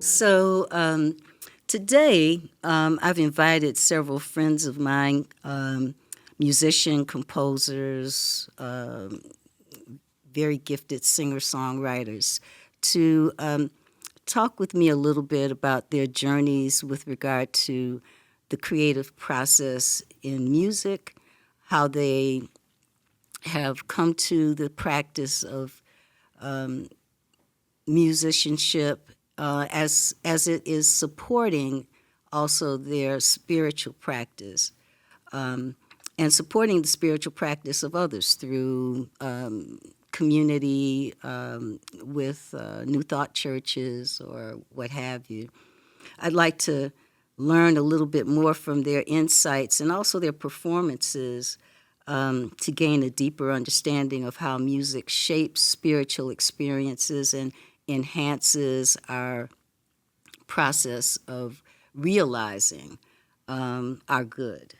So today, I've invited several friends of mine, musician, composers, very gifted singer-songwriters, to talk with me a little bit about their journeys with regard to the creative process in music, how they have come to the practice of musicianship as it is supporting also their spiritual practice and supporting the spiritual practice of others through community with New Thought churches or what have you. I'd like to learn a little bit more from their insights and also their performances to gain a deeper understanding of how music shapes spiritual experiences and enhances our process of realizing our good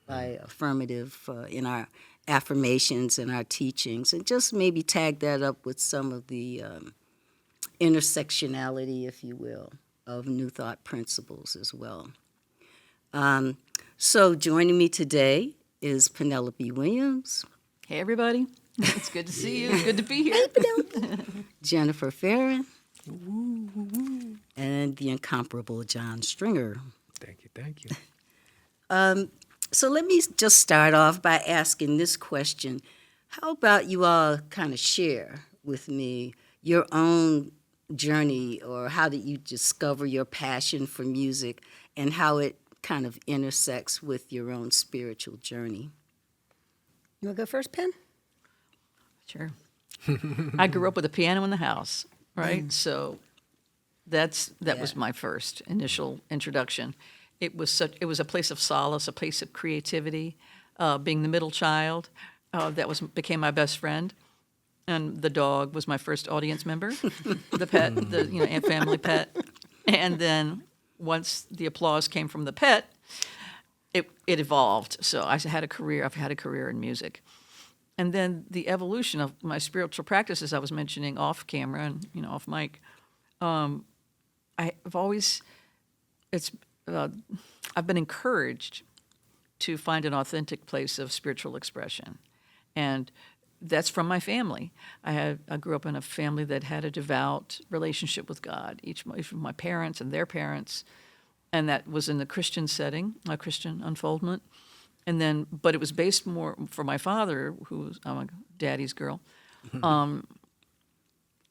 by affirmative in our affirmations and our teachings, and just maybe tag that up with some of the intersectionality, if you will, of New Thought principles as well. So joining me today is Penelope Williams. Hey, everybody. It's good to see you. It's good to be here. Jennifer Farron. And the incomparable John Stringer. Thank you. So let me just start off by asking this question. How about you all kind of share with me your own journey, or how did you discover your passion for music and how it kind of intersects with your own spiritual journey? You want to go first, Pen? Sure. I grew up with a piano in the house, right? So that was my first initial introduction. It was a place of solace, a place of creativity. Being the middle child, became my best friend, and the dog was my first audience member, the pet, the family pet, and then once the applause came from the pet, it evolved. So I've had a career in music. And then the evolution of my spiritual practices I was mentioning off camera and off mic, I've been encouraged to find an authentic place of spiritual expression, and that's from my family. I grew up in a family that had a devout relationship with God, each of my parents and their parents, and that was in the Christian setting, a Christian unfoldment. And then, but it was based more for my father, I'm a daddy's girl.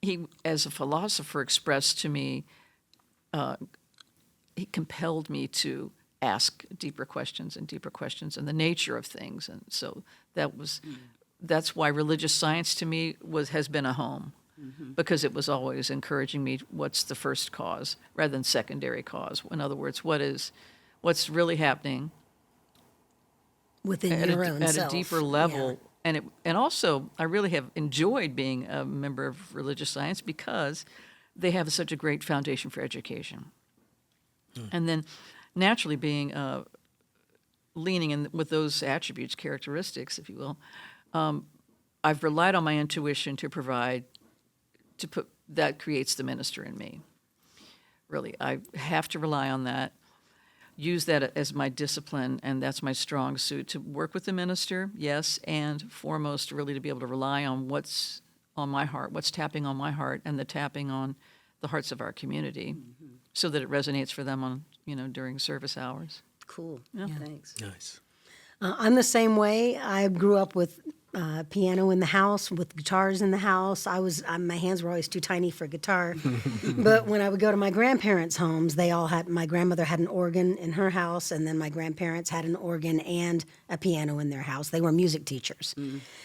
He, as a philosopher, expressed to me, he compelled me to ask deeper questions and the nature of things. And so that's why religious science to me has been a home, because it was always encouraging me, what's the first cause rather than secondary cause. In other words, what's really happening Within your own at self. a deeper level. Yeah. And also I really have enjoyed being a member of religious science because they have such a great foundation for education. And then naturally being leaning in with those attributes, characteristics, if you will, I've relied on my intuition that creates the minister in me. Really, I have to rely on that, use that as my discipline, and that's my strong suit, to work with the minister, yes, and foremost, really to be able to rely on what's on my heart, what's tapping on my heart, and the tapping on the hearts of our community, so that it resonates for them on, during service hours. Cool. Thanks. Nice. I'm the same way. I grew up with piano in the house, with guitars in the house. My hands were always too tiny for guitar. But when I would go to my grandparents' homes, my grandmother had an organ in her house, and then my grandparents had an organ and a piano in their house. They were music teachers.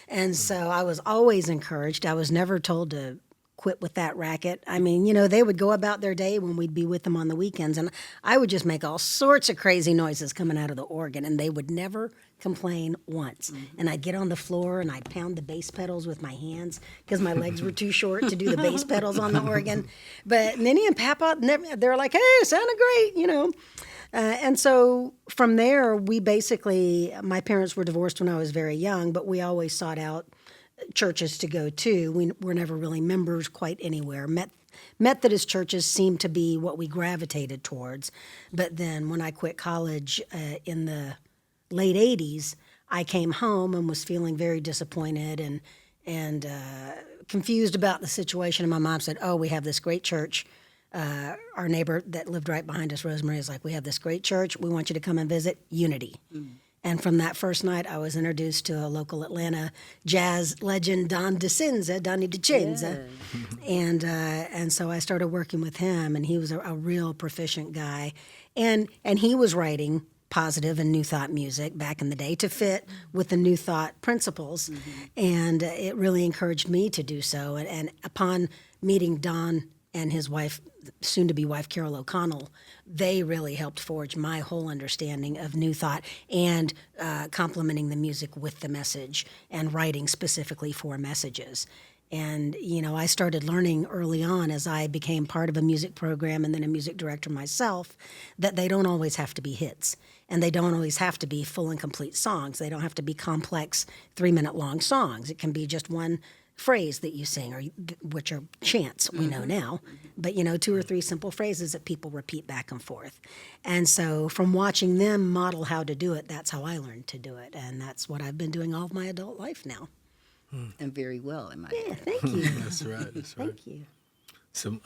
And so I was always encouraged. I was never told to quit with that racket. I mean, they would go about their day when we'd be with them on the weekends, and I would just make all sorts of crazy noises coming out of the organ, and they would never complain once. And I'd get on the floor and I'd pound the bass pedals with my hands because my legs were too short to do the bass pedals on the organ. But Minnie and Papa, they're like, hey, it sounded great, and so from there, my parents were divorced when I was very young, but we always sought out churches to go to. We were never really members quite anywhere. Met Methodist churches seemed to be what we gravitated towards. But then when I quit college in the late 80s, I came home and was feeling very disappointed and confused about the situation. And my mom said, "Oh, we have this great church." Our neighbor that lived right behind us, Rosemary, is like, "We have this great church. We want you to come and visit Unity." And from that first night, I was introduced to a local Atlanta jazz legend, Donnie DeCenza. And so I started working with him, and he was a real proficient guy. And he was writing positive and New Thought music back in the day to fit with the New Thought principles. And it really encouraged me to do so. And upon meeting Don and his wife, soon-to-be wife, Carol O'Connell, they really helped forge my whole understanding of New Thought and complementing the music with the message and writing specifically for messages. And, I started learning early on as I became part of a music program and then a music director myself that they don't always have to be hits. And they don't always have to be full and complete songs. They don't have to be complex 3-minute long songs. It can be just one phrase that you sing, or which are chants, we know now, but 2 or 3 simple phrases that people repeat back and forth. And so from watching them model how to do it, that's how I learned to do it. And that's what I've been doing all of my adult life now. And very well, in my Yeah, thank you. That's right. That's right. Thank you. So,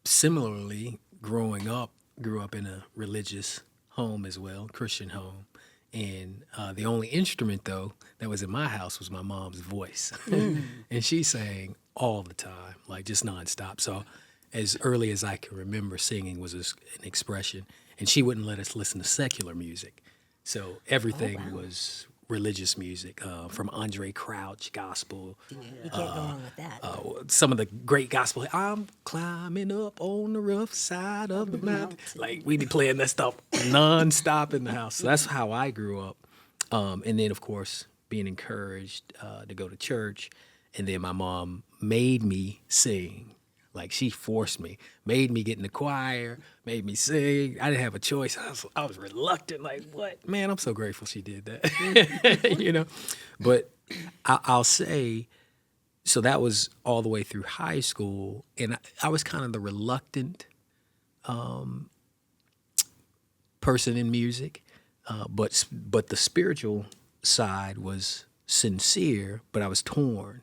similarly, grew up in a religious home as well, Christian home. And the only instrument, though, that was in my house was my mom's voice. And she sang all the time, like just nonstop. So as early as I can remember, singing was an expression. And she wouldn't let us listen to secular music. So everything was religious music, from Andre Crouch gospel. You can't go wrong with that. Some of the great gospel. I'm climbing up on the rough side of the mountain. Like, we'd be playing that stuff nonstop in the house. So that's how I grew up. And then, of course, being encouraged to go to church. And then my mom made me sing. Like, she forced me, made me get in the choir, made me sing. I didn't have a choice. I was reluctant. Like, what? Man, I'm so grateful she did that. But I'll say, so that was all the way through high school. And I was kind of the reluctant person in music. But the spiritual side was sincere, but I was torn.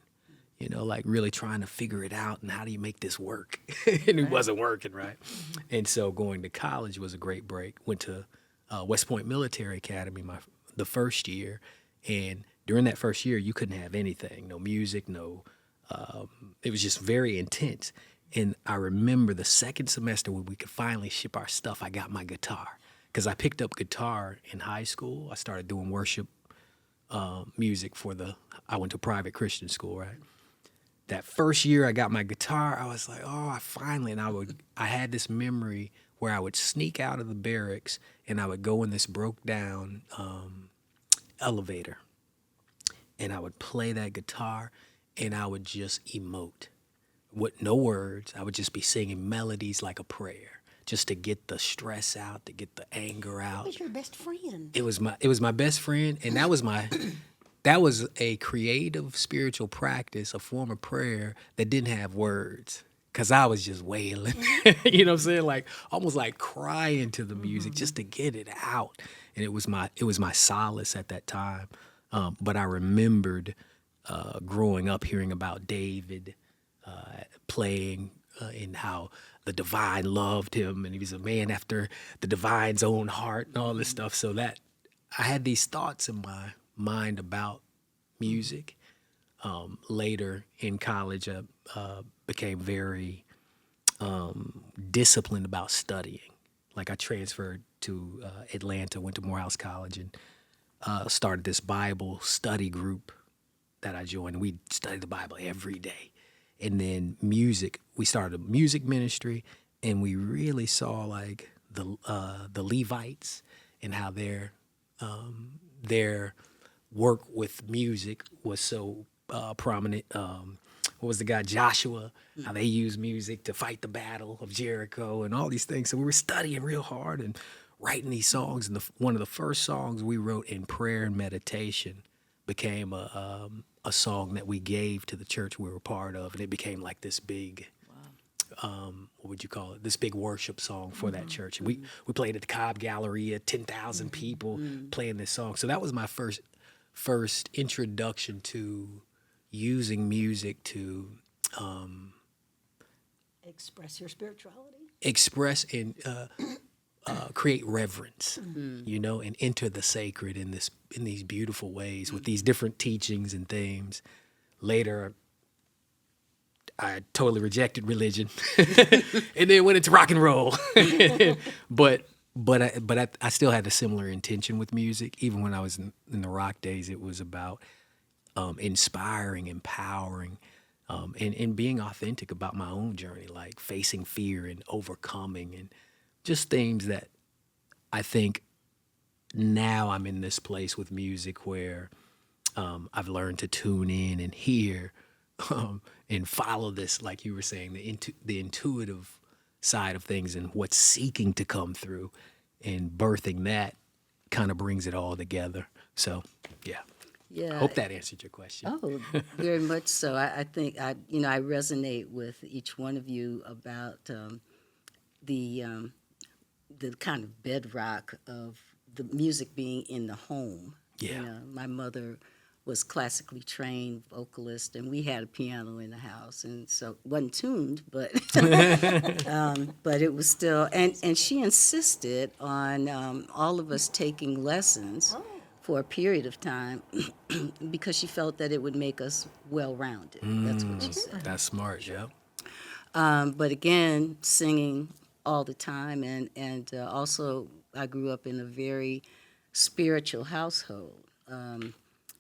Like really trying to figure it out and how do you make this work? And it wasn't working, right? And so going to college was a great break. Went to West Point Military Academy the first year. And during that first year, you couldn't have anything, no music, it was just very intense. And I remember the second semester when we could finally ship our stuff, I got my guitar. Because I picked up guitar in high school. I started doing worship music I went to private Christian school, right? That first year I got my guitar, I was like, I finally, and I had this memory where I would sneak out of the barracks and I would go in this broke down elevator and I would play that guitar and I would just emote with no words. I would just be singing melodies like a prayer just to get the stress out, to get the anger out. Who's your best friend? It was my best friend, and that was a creative spiritual practice, a form of prayer that didn't have words. Cause I was just wailing, you know what I'm saying? Like almost like crying to the music just to get it out. And it was my solace at that time. But I remembered growing up hearing about David playing and how the divine loved him and he was a man after the divine's own heart and all this stuff. So that I had these thoughts in my mind about music. Later in college, I became very disciplined about studying. Like I transferred to Atlanta, went to Morehouse College, and started this Bible study group that I joined. We studied the Bible every day. And then music, we started a music ministry, and we really saw like the Levites and how their work with music was so prominent. What was the guy, Joshua, how they used music to fight the battle of Jericho and all these things. So we were studying real hard and writing these songs. And one of the first songs we wrote in prayer and meditation became a song that we gave to the church we were part of. And it became like this big what would you call it? This big worship song for that church. And we played at the Cobb Galleria, 10,000 people playing this song. So that was my first introduction to using music to Express your spirituality. express and create reverence, you know, and enter the sacred in these beautiful ways with these different teachings and themes. Later, I totally rejected religion, and then went into rock and roll. but I still had a similar intention with music. Even when I was in the rock days, it was about inspiring, empowering, and being authentic about my own journey, like facing fear and overcoming, and just things that I think now I'm in this place with music where I've learned to tune in and hear and follow this, like you were saying, the intuitive side of things and what's seeking to come through, and birthing that kind of brings it all together. So, yeah. Yeah. Hope that answered your question. Oh, very much so. I think I resonate with each one of you about the kind of bedrock of the music being in the home. Yeah. You know, my mother was classically trained vocalist, and we had a piano in the house, and so it wasn't tuned, but but it was still, and she insisted on all of us taking lessons for a period of time because she felt that it would make us well-rounded. That's what she said. That's smart, yeah. But again, singing all the time, and also I grew up in a very spiritual household.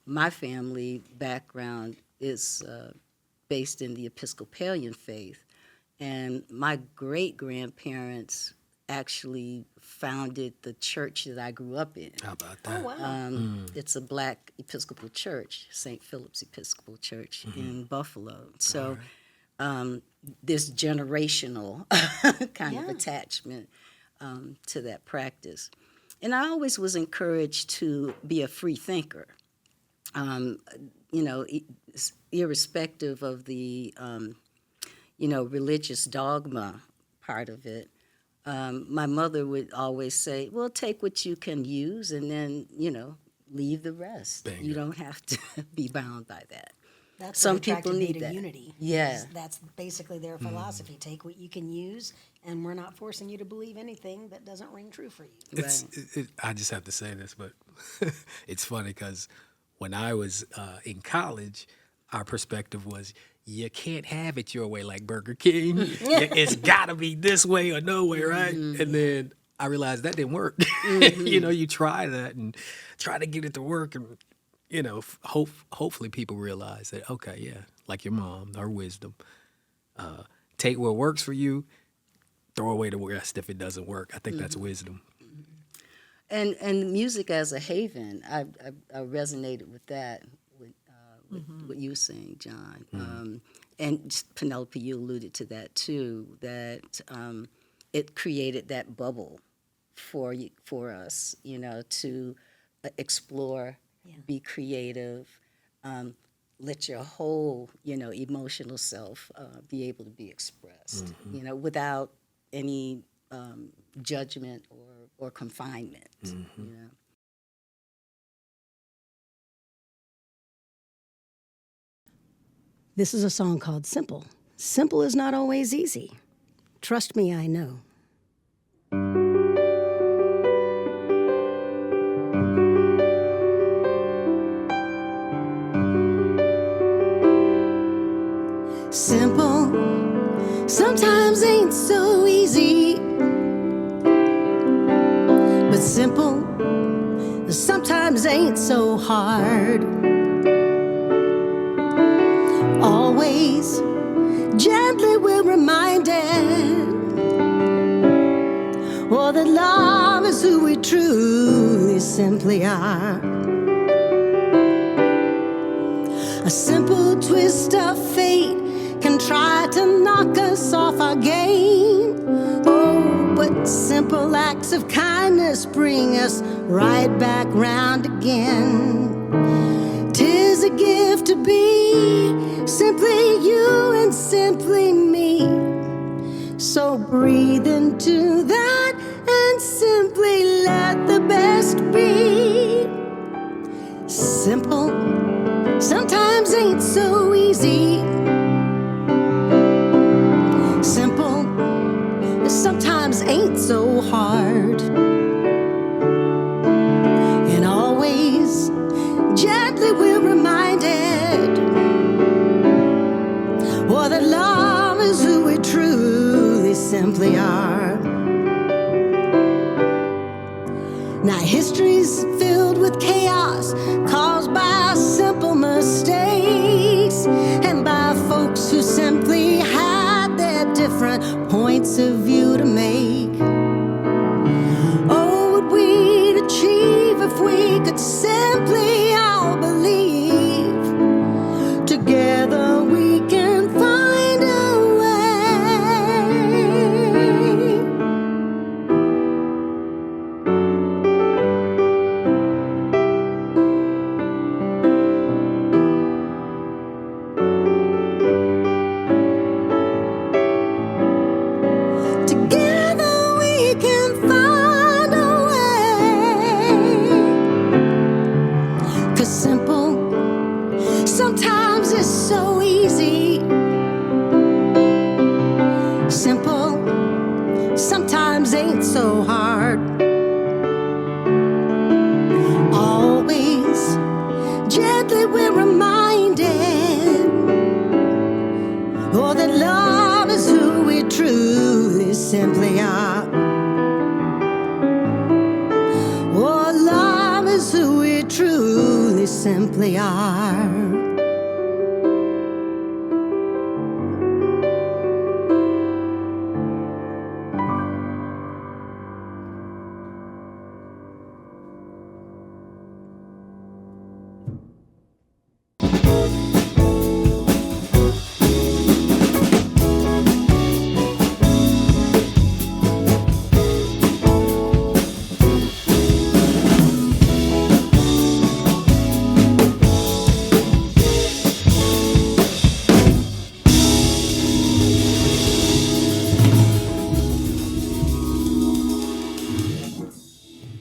My family background is based in the Episcopalian faith, and my great-grandparents actually founded the church that I grew up in. How about that? Oh, wow. It's a black Episcopal church, St. Philip's Episcopal Church in Buffalo. So this generational kind of attachment to that practice. And I always was encouraged to be a free thinker, irrespective of the, religious dogma part of it. My mother would always say, well, take what you can use and then, leave the rest. Bingo. You don't have to be bound by that. That's Some what attracted people me need to that. unity. Yeah. That's basically their philosophy. Take what you can use, and we're not forcing you to believe anything that doesn't ring true for you. I just have to say this, but it's funny because when I was in college, our perspective was, you can't have it your way like Burger King. It's got to be this way or no way, right? And then I realized that didn't work. You try that and try to get it to work, and hopefully people realize that, okay, yeah, like your mom, her wisdom, take what works for you, throw away the rest if it doesn't work. I think that's wisdom. And music as a haven, I resonated with that, with what you were saying, John. And just Penelope, you alluded to that too, that it created that bubble for us, to explore, be creative, let your whole, emotional self be able to be expressed, without any judgment or confinement, This is a song called Simple. Simple is not always easy. Trust me, I know. Simple sometimes ain't so easy, but simple sometimes ain't so hard. Always gently we're reminded, that love is who we truly simply are. A simple twist of fate can try to knock us off our game. But simple acts of kindness bring us right back round again. 'Tis a gift to be simply you and simply me. So breathe into that and simply let the best be. Simple sometimes ain't so easy. Simple sometimes ain't so hard. And always gently we're reminded, oh, that love is who we truly simply are. Now history's filled with chaos caused by simple mistakes and by folks who simply had their different points of view to make. Oh, what we'd achieve if we could simply all believe together we can find a way. Together we can find a way. 'Cause simple sometimes it's so easy. Simple sometimes ain't so hard. Always gently we're reminded, oh, that love is who we truly simply are. Oh, love is who we truly simply are.